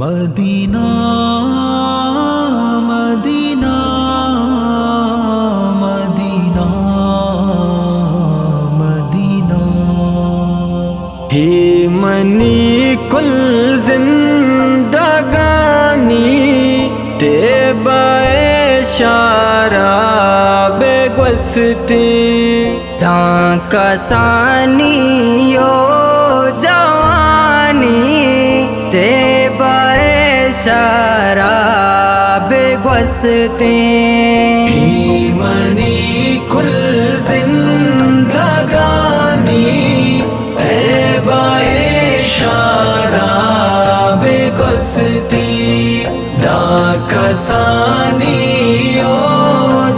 مدینہ مدینہ مدینہ مدینہ ہی منی کل زندگانی تیبائے شاراب گوستی تاں کسانی یو جوانی تیبائے شاراب گوستی ہی منی کل زندگانی تیبائے شاراب گوستی دا کسانی او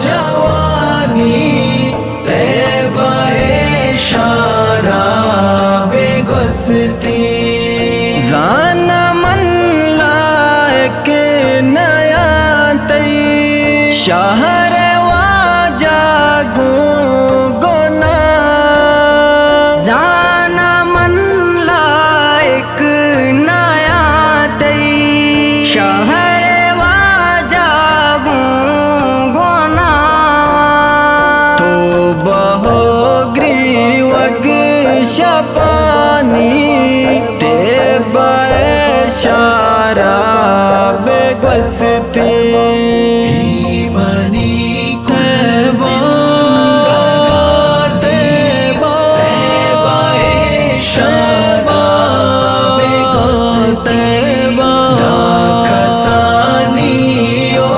جوانی تیبائے شاراب گوستی زان من لائک نیا تی شہر واجا گونا زان من لائک نیا تی شہر واجا گونا تو بہو گری وگ شپانی تیبائے شاراب گوستی ہی منی کل تیبائے شاراب گوستی دا کسانی او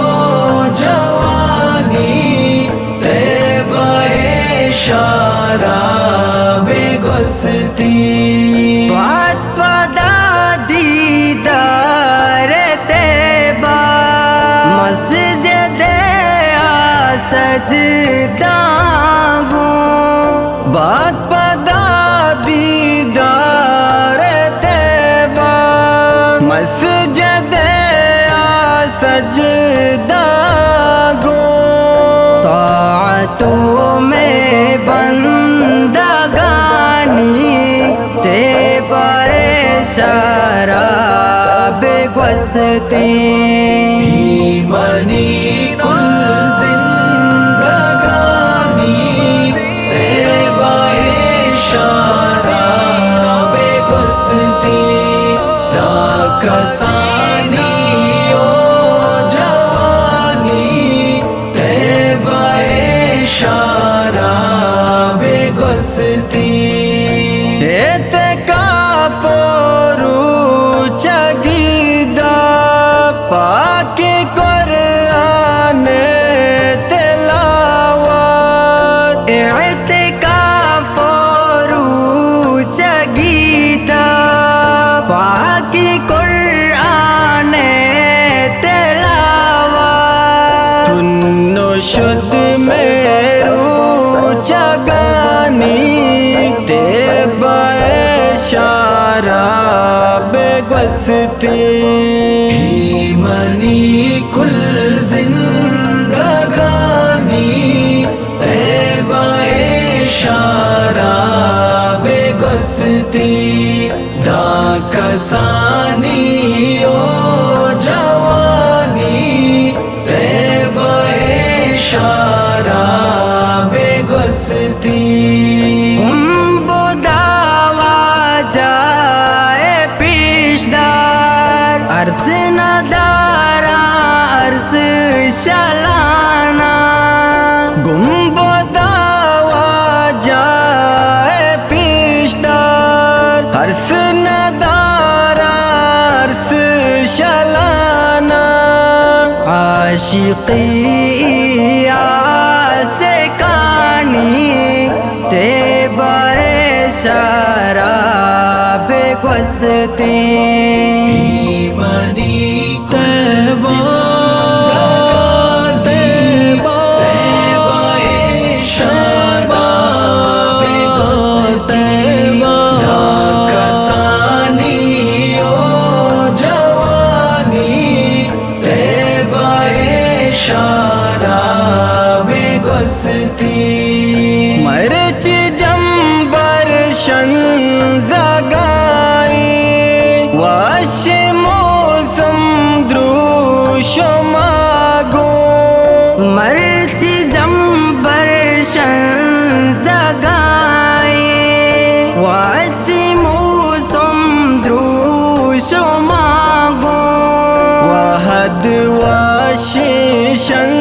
جوانی تیبائے شاراب گوستی بات پدا دیدار تیبا مسجد سجدہ گوں بات پدا دیدار تیبا مسجد سجدہ گوں طاعتوں میں بندگانی تیبائے شاراب گوستی ہی منی کل زندگانی تیبائے شاراب گوستی دا کسانی او جوانی تیبائے شاراب گوستی پاک قرآن تلاوت اعتکاف روچ گیتا پاک قرآن تلاوت تنو شد میں روچ گانی تیبائے شاراب گوستی ہی منی کل زندگانی تیبائے شاراب گوستی دا کسانی او جوانی تیبائے شاراب گوستی عرص ندارا عرص شلانا گنبد جائے پیشدار عرص ندارا عرص شلانا عاشقی آسکانی تیبائے شاراب گوستی منی تیبائے شاراب گوستی دا کسانی او جوانی تیبائے شاراب گوستی مرچ جمبر شن زگائی واش موسى شماگو مرچ جمبر شن زگائے واسموسم دروشماگو وحد وشیشن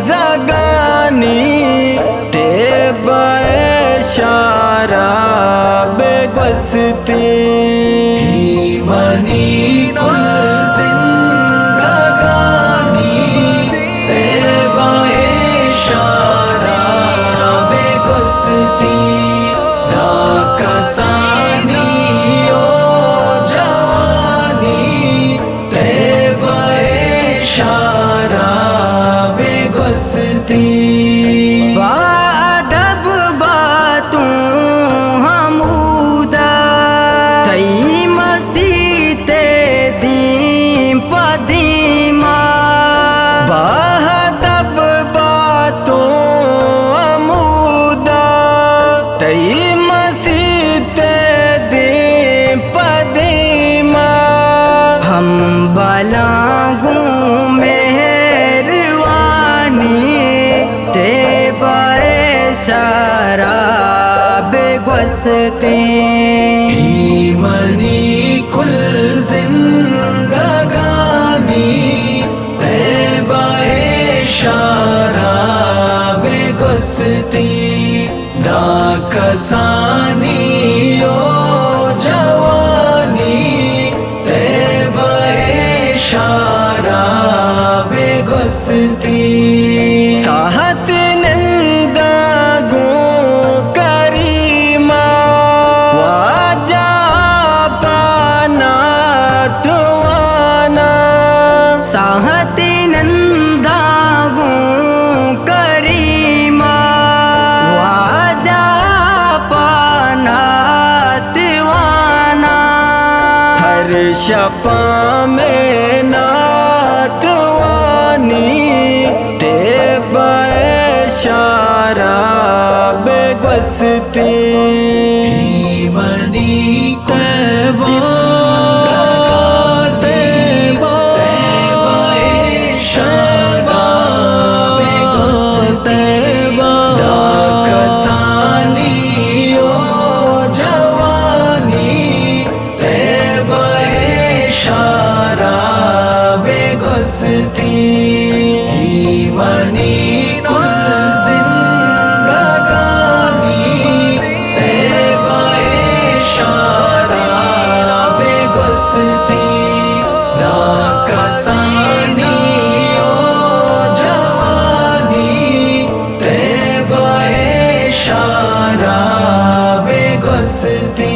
زگانی تیبہ شاراب گستی منی کل زندگانی تیبہ شاراب گستی دا کسانی او جوانی تیبہ شاراب گستی بادب باتوں حمودہ تئی مسیح دین پدیما بادب باتوں حمودہ تئی مسیح دین پدیما ہم بلاگوں مہروانی تیبہ شراب گستی منی کل زندگانی تیبہ شراب گستی دا کسانی او جوانی تیبہ شراب گستی ساحت نندا گو کریما واجا پانا توانا ساحت نندا گو کریما واجا پانا توانا ہر شپا میں ناتوانی تیبہ شراب گستی منی کل زندگانی تیبہ شراب گستی دا کسانی او جوانی تیبہ شراب گستی منی کل زندگانی تیبہ شراب گستی دا کسانی او جوانی تیبہ شراب گستی